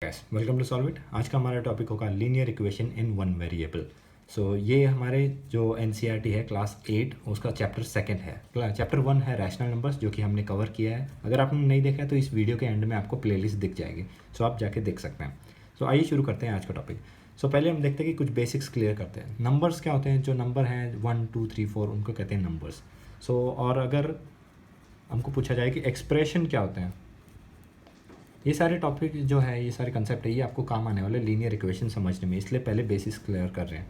Guys, welcome to solve it. आज का हमारा टॉपिक होगा linear equation in one variable. So ये हमारे जो एनसीईआरटी है क्लास 8 उसका चैप्टर सेकंड है। चैप्टर 1 है रैशनल नंबर्स, जो कि हमने कवर किया है। अगर आपने नहीं देखा है तो इस वीडियो के एंड में आपको प्लेलिस्ट दिख जाएगी, सो आप जाके देख सकते हैं। सो आइए शुरू करते हैं आज का टॉपिक। सो पहले हम देखते हैं कि कुछ बेसिक्स क्लियर करते हैं। नंबर्स क्या होते हैं? जो नंबर हैं 1 2 3 4 उनको कहते हैं नंबर्स। सो और अगर हमको पूछा जाए कि एक्सप्रेशन क्या होते हैं, ये सारे टॉपिक जो है, ये सारे कंसेप्ट है, ये आपको काम आने वाले लीनियर इक्वेशन समझने में, इसलिए पहले बेसिक्स क्लियर कर रहे हैं।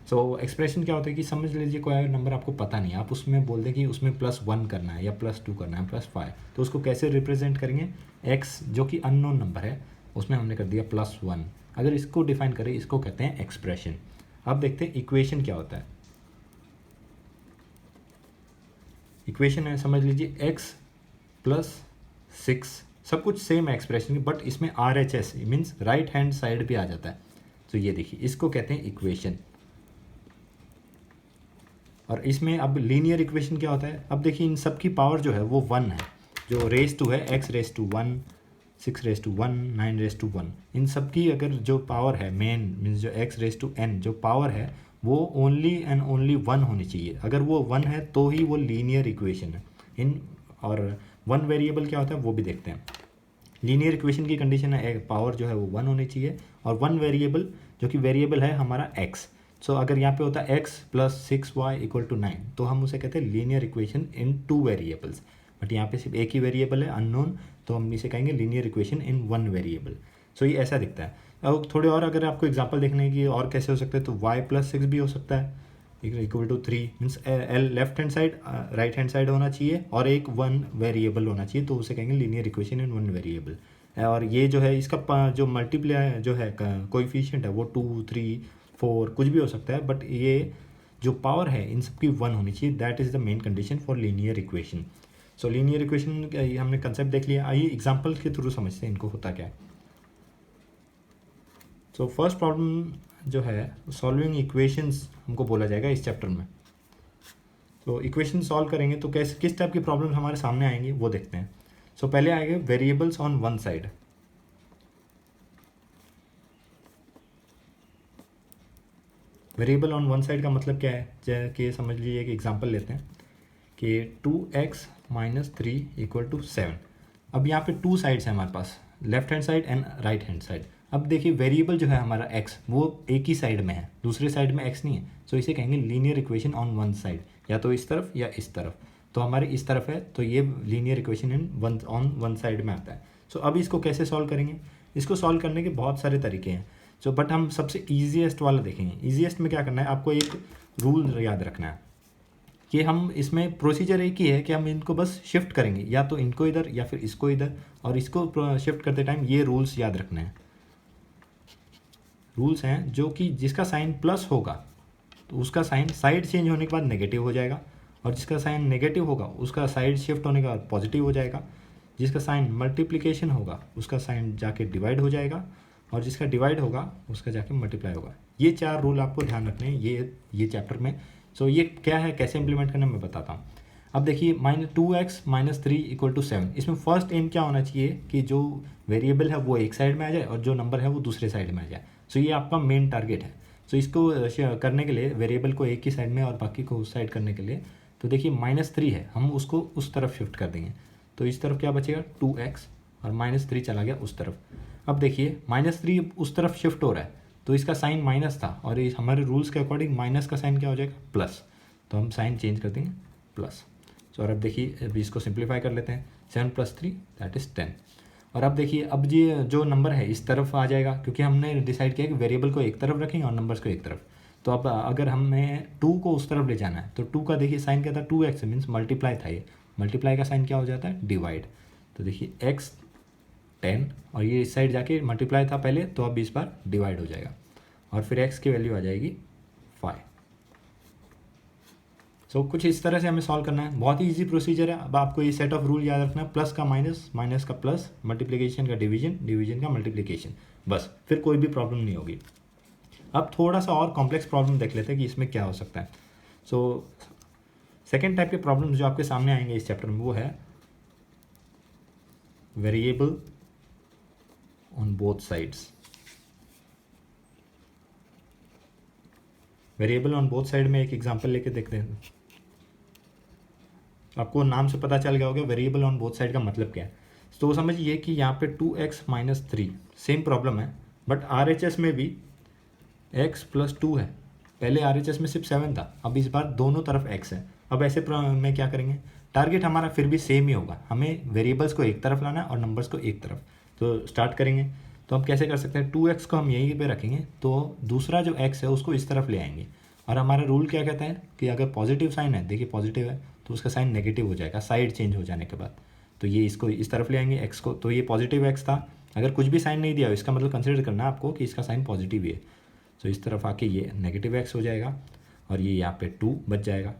सो एक्सप्रेशन क्या होता है कि समझ लीजिए कोई नंबर आपको पता नहीं, आप उसमें बोल दें कि उसमें +1 करना है या +2 करना है +5, तो उसको कैसे रिप्रेजेंट करेंगे? x जो कि अननोन नंबर है उसमें हमने कर दिया +1। अगर इसको डिफाइन करें, इसको कहते हैं एक्सप्रेशन। अब देखते हैं इक्वेशन क्या होता है। इक्वेशन है, समझ लीजिए x + 6, सब कुछ सेम है एक्सप्रेशन की, बट इसमें RHS means right hand side भी आ जाता है। तो ये देखिए, इसको कहते हैं इक्वेशन। और इसमें अब लीनियर इक्वेशन क्या होता है? अब देखिए, इन सब की पावर जो है वो 1 है। जो रेस टू है x⁻1, 6⁻1, 9⁻1, इन सब की अगर जो पावर है मेन मीन्स जो x⁻n जो पावर है वो ओनली एंड ओनली 1 होनी चाहिए। अगर वो 1 है तो ही वो लीनियर इक्वेशन है। इन और वन वेरिएबल क्या होता है वो भी देखते हैं। लीनियर इक्वेशन की कंडीशन है पावर जो है वो 1 होनी चाहिए, और वन वेरिएबल जो कि वेरिएबल है हमारा x। सो अगर यहाँ पे होता है x + 6y = 9, तो हम उसे कहते हैं linear equation in 2 variables. But यहाँ पे सिर्फ एक ही वेरिएबल है अननोन, तो हम इसे कहेंगे लीनियर इक्वेशन इन 1 वेरिएबल। सो ये ऐसा दिखता है। अब थोड़े और अगर आपको एग्जांपल देखने की और कैसे हो सकता है, तो y + 6 भी हो सकता है = 3 means L left hand side right hand side होना चाहिए और एक 1 वेरिएबल होना चाहिए, तो उसे कहेंगे लीनियर इक्वेशन इन 1 वेरिएबल। और ये जो है इसका जो मल्टीप्लाई जो है कोएफिशिएंट है वो 2 3 4 कुछ भी हो सकता है, बट ये जो पावर है इन सबकी 1 होनी चाहिए। That is the main condition for linear equation. So linear equation हमने कंसेप्ट देख लिया। आइए एग्जाम्पल के थ्रू समझते हैं इनको होता क्या है। सो फर्स्ट प्रॉब्लम जो है सॉल्विंग इक्वेशंस हमको बोला जाएगा इस चैप्टर में। तो इक्वेशन सॉल्व करेंगे तो कैसे किस टाइप की प्रॉब्लम हमारे सामने आएंगी वो देखते हैं। सो पहले आएंगे variables on one side. Variable on one side का मतलब क्या है? जैसे कि समझ लीजिए एक एग्जांपल लेते हैं कि 2x - 3 = 7। अब यहाँ पे 2 साइड्स हैं हमारे पास, left hand side and right hand side. अब देखिए वेरिएबल जो है हमारा x वो एक ही साइड में है, दूसरे साइड में x नहीं है। सो इसे कहेंगे linear equation on one side, या तो इस तरफ या इस तरफ। तो हमारे इस तरफ है तो ये linear equation in one on one side में आता है। सो अब इसको कैसे सॉल्व करेंगे? इसको सॉल्व करने के बहुत सारे तरीके हैं। सो बट हम सबसे ईजीएस्ट वाला देखेंगे। ईजीएस्ट में क्या करना है, आपको एक रूल याद रखना है कि हम इसमें प्रोसीजर एक ही है कि हम इनको बस शिफ्ट करेंगे, या तो इनको इधर या फिर इसको इधर, और इसको शिफ्ट करते टाइम ये रूल्स याद रखने हैं। रूल्स हैं जो कि जिसका साइन प्लस होगा तो उसका साइन साइड चेंज होने के बाद नेगेटिव हो जाएगा, और जिसका साइन नेगेटिव होगा उसका साइड शिफ्ट होने के बाद पॉजिटिव हो जाएगा। जिसका साइन मल्टीप्लिकेशन होगा उसका साइन जाके डिवाइड हो जाएगा, और जिसका डिवाइड होगा उसका जाके मल्टीप्लाई होगा। ये 4 रूल आपको ध्यान रखने हैं ये चैप्टर में। सो ये क्या है, कैसे इंप्लीमेंट करना मैं बताता हूँ। अब देखिए -2x - 3 = 7। इसमें फर्स्ट एम क्या होना चाहिए कि जो वेरिएबल है वो एक साइड में आ जाए और जो नंबर है वो दूसरे साइड में आ जाए। सो ये आपका मेन टारगेट है। सो इसको करने के लिए वेरिएबल को एक ही साइड में और बाकी को उस साइड करने के लिए, तो देखिए -3 है, हम उसको उस तरफ शिफ्ट कर देंगे। तो इस तरफ क्या बचेगा 2x, और -3 चला गया उस तरफ। अब देखिए -3 उस तरफ शिफ्ट हो रहा है तो इसका साइन माइनस था, और इस हमारे रूल्स के अकॉर्डिंग माइनस का साइन क्या हो जाएगा प्लस, तो हम साइन चेंज कर देंगे प्लस। सो और अब देखिए अब इसको सिंप्लीफाई कर लेते हैं। 7 + 3 दैट इज़ 10। और अब देखिए अब ये जो नंबर है इस तरफ आ जाएगा, क्योंकि हमने डिसाइड किया कि वेरिएबल को एक तरफ रखेंगे और नंबर्स को एक तरफ। तो अब अगर हमें 2 को उस तरफ ले जाना है तो 2 का देखिए साइन क्या था 2x मीन्स मल्टीप्लाई था, ये मल्टीप्लाई का साइन क्या हो जाता है डिवाइड। तो देखिए x 10 और ये इस साइड जाके मल्टीप्लाई था पहले, तो अब इस बार डिवाइड हो जाएगा, और फिर x की वैल्यू आ जाएगी 5। सो कुछ इस तरह से हमें सॉल्व करना है। बहुत ही इजी प्रोसीजर है। अब आपको ये सेट ऑफ रूल याद रखना है, प्लस का माइनस, माइनस का प्लस, मल्टीप्लिकेशन का डिवीजन, डिवीजन का मल्टीप्लिकेशन, बस फिर कोई भी प्रॉब्लम नहीं होगी। अब थोड़ा सा और कॉम्प्लेक्स प्रॉब्लम देख लेते हैं कि इसमें क्या हो सकता है। सो सेकेंड टाइप के प्रॉब्लम जो आपके सामने आएंगे इस चैप्टर में वो है variable on both sides. Variable on both side में एक एग्जांपल लेके देखते हैं। आपको नाम से पता चल गया होगा वेरिएबल ऑन बोथ साइड का मतलब क्या है। तो समझिए कि यहाँ पे 2x-3 सेम प्रॉब्लम है, बट RHS में भी x + 2 है। पहले RHS में सिर्फ 7 था, अब इस बार दोनों तरफ x है। अब ऐसे में क्या करेंगे, टारगेट हमारा फिर भी सेम ही होगा, हमें वेरिएबल्स को एक तरफ लाना है और नंबर्स को एक तरफ। तो स्टार्ट करेंगे, तो हम कैसे कर सकते हैं, 2x को हम यहीं पे रखेंगे, तो दूसरा जो x है उसको इस तरफ ले आएंगे। और हमारा रूल क्या कहता है कि अगर पॉजिटिव साइन है, देखिए पॉजिटिव है तो उसका साइन नेगेटिव हो जाएगा साइड चेंज हो जाने के बाद। तो ये इसको इस तरफ ले आएंगे x को, तो ये पॉजिटिव x था। अगर कुछ भी साइन नहीं दिया हो इसका मतलब कंसिडर करना है आपको कि इसका साइन पॉजिटिव ही है। तो इस तरफ आके ये नेगेटिव x हो जाएगा और ये यहाँ पे 2 बच जाएगा।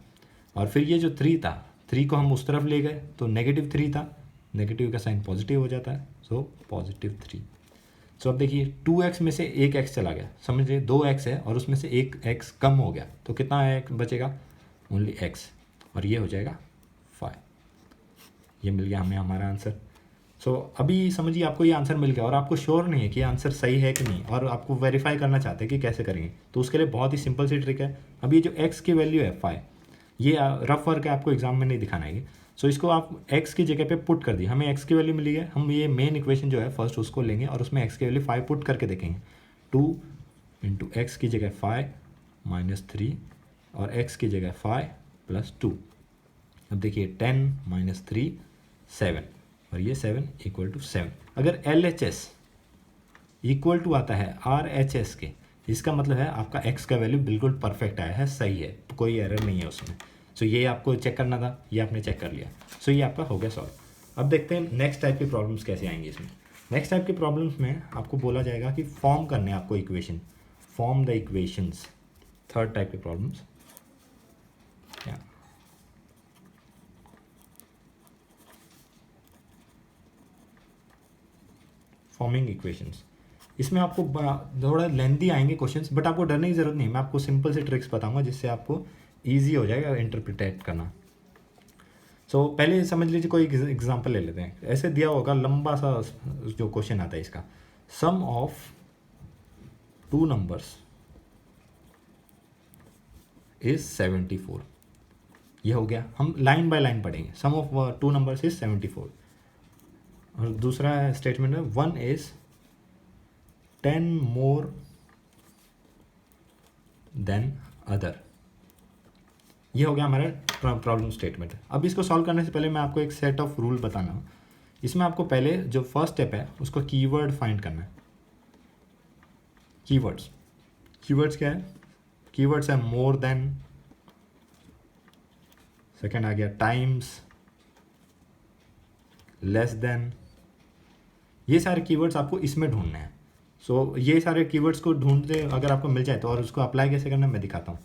और फिर ये जो 3 था, 3 को हम उस तरफ ले गए तो -3 था, नेगेटिव का साइन पॉजिटिव हो जाता है, सो +3। सो अब देखिए 2x में से एक x चला गया, समझ लीजिए 2x है और उसमें से एक x कम हो गया, तो कितना x बचेगा, ओनली x, और ये हो जाएगा 5। ये मिल गया हमें हमारा आंसर। सो अभी समझिए आपको ये आंसर मिल गया और आपको श्योर नहीं है कि आंसर सही है कि नहीं, और आपको वेरीफाई करना चाहते हैं कि कैसे करेंगे, तो उसके लिए बहुत ही सिंपल सी ट्रिक है। अब ये जो x की वैल्यू है 5, ये रफ वर्क है, आपको एग्जाम में नहीं दिखाना है। सो इसको आप x की जगह पे पुट कर दिए, हमें x की वैल्यू मिली है, हम ये मेन इक्वेशन जो है फर्स्ट उसको लेंगे और उसमें x की वैल्यू 5 पुट करके देखेंगे। 2 × x की जगह 5 - 3 और x की जगह 5 + 2। अब देखिए 10 - 3 7 और ये 7 = 7। अगर LHS इक्वल टू आता है RHS के, इसका मतलब है आपका x का वैल्यू बिल्कुल परफेक्ट आया है, सही है, कोई एरर नहीं है उसमें। सो ये आपको चेक करना था, ये आपने चेक कर लिया, सो ये आपका हो गया सॉल्व। अब देखते हैं नेक्स्ट टाइप की प्रॉब्लम्स कैसे आएंगी इसमें। नेक्स्ट टाइप की प्रॉब्लम्स में आपको बोला जाएगा कि फॉर्म करने आपको equation, form the equations. Third type की प्रॉब्लम्स, फॉर्मिंग इक्वेशंस। इसमें आपको थोड़ा लेंथी आएंगे क्वेश्चंस, बट आपको डरने की ज़रूरत नहीं, मैं आपको सिंपल से ट्रिक्स बताऊंगा जिससे आपको ईजी हो जाएगा इंटरप्रिटेट करना। सो पहले समझ लीजिए, कोई एग्जांपल ले लेते हैं। ऐसे दिया होगा लंबा सा जो क्वेश्चन आता है इसका, सम ऑफ 2 नंबर्स इज 74। ये हो गया, हम लाइन बाय लाइन पढ़ेंगे। सम ऑफ 2 नंबर्स इज 74। और दूसरा स्टेटमेंट है 1 इज 10 मोर देन अदर। ये हो गया हमारा प्रॉब्लम स्टेटमेंट। अब इसको सॉल्व करने से पहले मैं आपको एक सेट ऑफ रूल बताना हूँ। इसमें आपको पहले जो फर्स्ट स्टेप है उसको कीवर्ड फाइंड करना है। कीवर्ड्स, कीवर्ड्स क्या है, कीवर्ड्स है मोर देन, सेकंड आ गया टाइम्स, लेस देन। ये सारे कीवर्ड्स आपको इसमें ढूंढने हैं। सो ये सारे कीवर्ड्स को ढूंढते अगर आपको मिल जाए तो, और उसको अप्लाई कैसे करना है मैं दिखाता हूँ।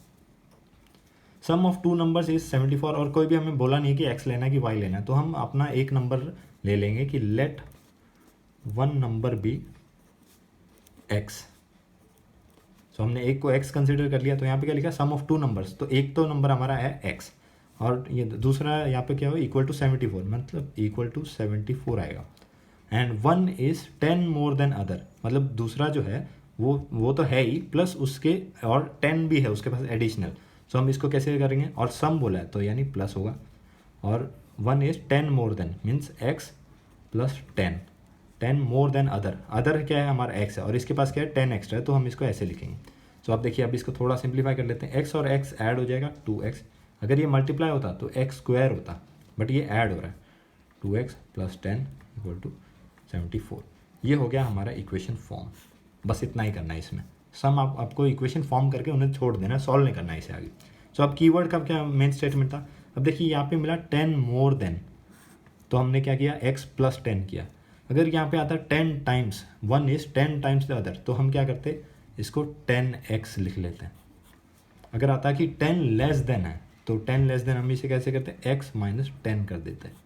सम ऑफ 2 नंबर्स इज 74, और कोई भी हमें बोला नहीं है कि x लेना है कि y लेना है, तो हम अपना एक नंबर ले लेंगे कि लेट 1 नंबर बी x। सो हमने एक को x कंसिडर कर लिया, तो यहाँ पे क्या लिखा, सम ऑफ 2 नंबर्स, तो एक तो नंबर हमारा है x, और ये दूसरा यहाँ पे क्या हो, इक्वल टू 74, मतलब इक्वल टू 74 आएगा। And 1 is 10 more than other, मतलब दूसरा जो है वो तो है ही, प्लस उसके और 10 भी है उसके पास एडिशनल। सो हम इसको कैसे करेंगे, और सम बोला है तो यानी प्लस होगा, और 1 is 10 more than means x + 10, 10 more than other. Other क्या है, हमारा x है और इसके पास क्या है 10 एक्स्ट्रा है, तो हम इसको ऐसे लिखेंगे। सो आप देखिए, अब इसको थोड़ा सिंप्लीफाई कर लेते हैं। x और x ऐड हो जाएगा 2x, अगर ये मल्टीप्लाई होता तो x² होता, बट ये ऐड हो रहा है, 2x + 10 = 74। ये हो गया हमारा इक्वेशन फॉर्म। बस इतना ही करना है इसमें, सम आपको इक्वेशन फॉर्म करके उन्हें छोड़ देना है, सॉल्व नहीं करना है इसे आगे। सो अब कीवर्ड का क्या मेन स्टेटमेंट था। अब देखिए यहाँ पे मिला 10 मोर देन, तो हमने क्या किया, x + 10 किया। अगर यहाँ पे आता 10 times, 1 is 10 times the other, तो हम क्या करते, इसको 10x लिख लेते हैं। अगर आता कि 10 लेस देन है, तो 10 लेस देन हम इसे कैसे करते हैं, x - 10 कर देते हैं।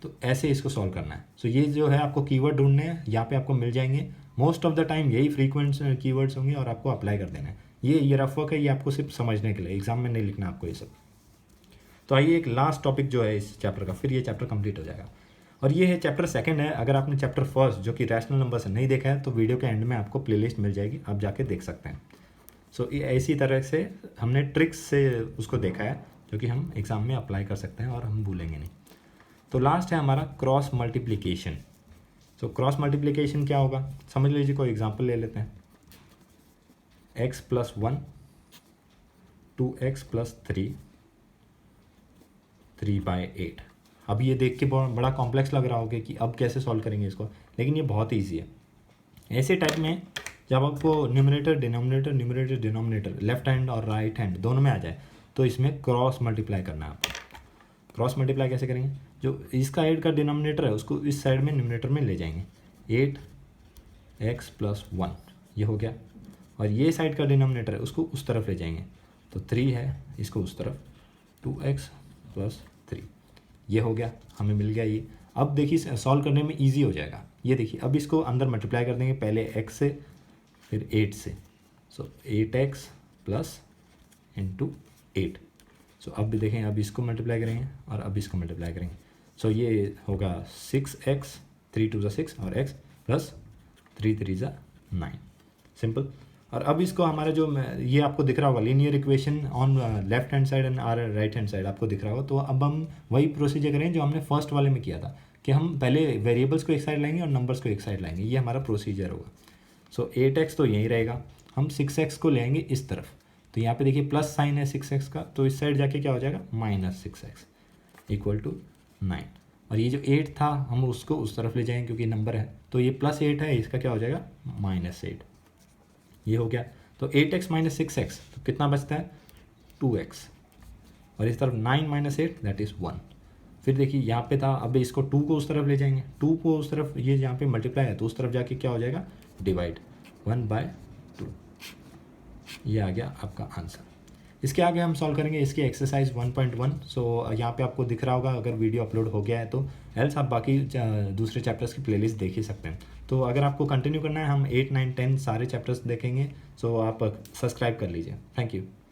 तो ऐसे इसको सॉल्व करना है। सो ये जो है आपको कीवर्ड ढूंढने हैं, यहाँ पे आपको मिल जाएंगे। मोस्ट ऑफ द टाइम यही फ्रीक्वेंट कीवर्ड्स होंगे और आपको अप्लाई कर देना है। ये रफ वर्क है, ये आपको सिर्फ समझने के लिए, एग्जाम में नहीं लिखना आपको ये सब। तो आइए एक लास्ट टॉपिक जो है इस चैप्टर का, फिर ये चैप्टर कंप्लीट हो जाएगा। और ये है चैप्टर सेकंड है। अगर आपने चैप्टर फर्स्ट जो कि रैशनल नंबर्स नहीं देखा है तो वीडियो के एंड में आपको प्लेलिस्ट मिल जाएगी, आप जाके देख सकते हैं। सो इसी तरह से हमने ट्रिक्स से उसको देखा है जो कि हम एग्ज़ाम में अप्लाई कर सकते हैं और हम भूलेंगे नहीं। तो लास्ट है हमारा cross multiplication. So cross multiplication क्या होगा, समझ लीजिए कोई एग्जांपल ले लेते हैं। x + 1 2x + 3 3/8। अब ये देख के बड़ा कॉम्प्लेक्स लग रहा होगा कि अब कैसे सॉल्व करेंगे इसको, लेकिन ये बहुत ईजी है। ऐसे टाइप में जब आपको न्यूमरेटर डिनोमिनेटर लेफ्ट हैंड और राइट हैंड दोनों में आ जाए तो इसमें क्रॉस मल्टीप्लाई करना है आपको। क्रॉस मल्टीप्लाई कैसे करेंगे, जो इसका 8 का डिनोमिनेटर है उसको इस साइड में न्यूमरेटर में ले जाएंगे, 8x + 1 ये हो गया, और ये साइड का डिनोमिनेटर है उसको उस तरफ ले जाएंगे, तो 3 है इसको उस तरफ, 2x + 3 ये हो गया, हमें मिल गया ये। अब देखिए सॉल्व करने में इजी हो जाएगा। ये देखिए अब इसको अंदर मल्टीप्लाई कर देंगे, पहले x से फिर 8 से, सो 8x + 8। सो अब भी देखें, अब इसको मल्टीप्लाई करेंगे और अब इसको मल्टीप्लाई करेंगे, सो ये होगा 6x 3 2 6 और x + 3 3 9। सिंपल। और अब इसको हमारा जो ये आपको दिख रहा होगा linear equation on left hand side and our right hand side आपको दिख रहा होगा। तो अब हम वही प्रोसीजर करें जो हमने फर्स्ट वाले में किया था कि हम पहले वेरिएबल्स को एक साइड लाएंगे और नंबर्स को एक साइड लाएंगे, ये हमारा प्रोसीजर होगा। सो 8x तो यहीं रहेगा, हम 6x को ले आएंगे इस तरफ, तो यहाँ पे देखिए प्लस साइन है 6x का, तो इस साइड जाके क्या हो जाएगा -6x = 9। और ये जो 8 था हम उसको उस तरफ ले जाएंगे क्योंकि नंबर है, तो ये +8 है, इसका क्या हो जाएगा -8 ये हो गया। तो 8x - 6x तो कितना बचता है 2x, और इस तरफ 9 - 8 दैट इज़ 1। फिर देखिए यहाँ पे था, अब इसको 2 को उस तरफ ले जाएंगे, 2 को उस तरफ, ये यहाँ पे मल्टीप्लाई है तो उस तरफ जाके क्या हो जाएगा डिवाइड 1/2। ये आ गया आपका आंसर। इसके आगे हम सॉल्व करेंगे इसकी एक्सरसाइज 1.1। सो यहाँ पे आपको दिख रहा होगा अगर वीडियो अपलोड हो गया है तो, एल्स आप बाकी दूसरे चैप्टर्स की प्लेलिस्ट देख ही सकते हैं। तो अगर आपको कंटिन्यू करना है, हम 8 9 10 सारे चैप्टर्स देखेंगे, सो आप सब्सक्राइब कर लीजिए। Thank you.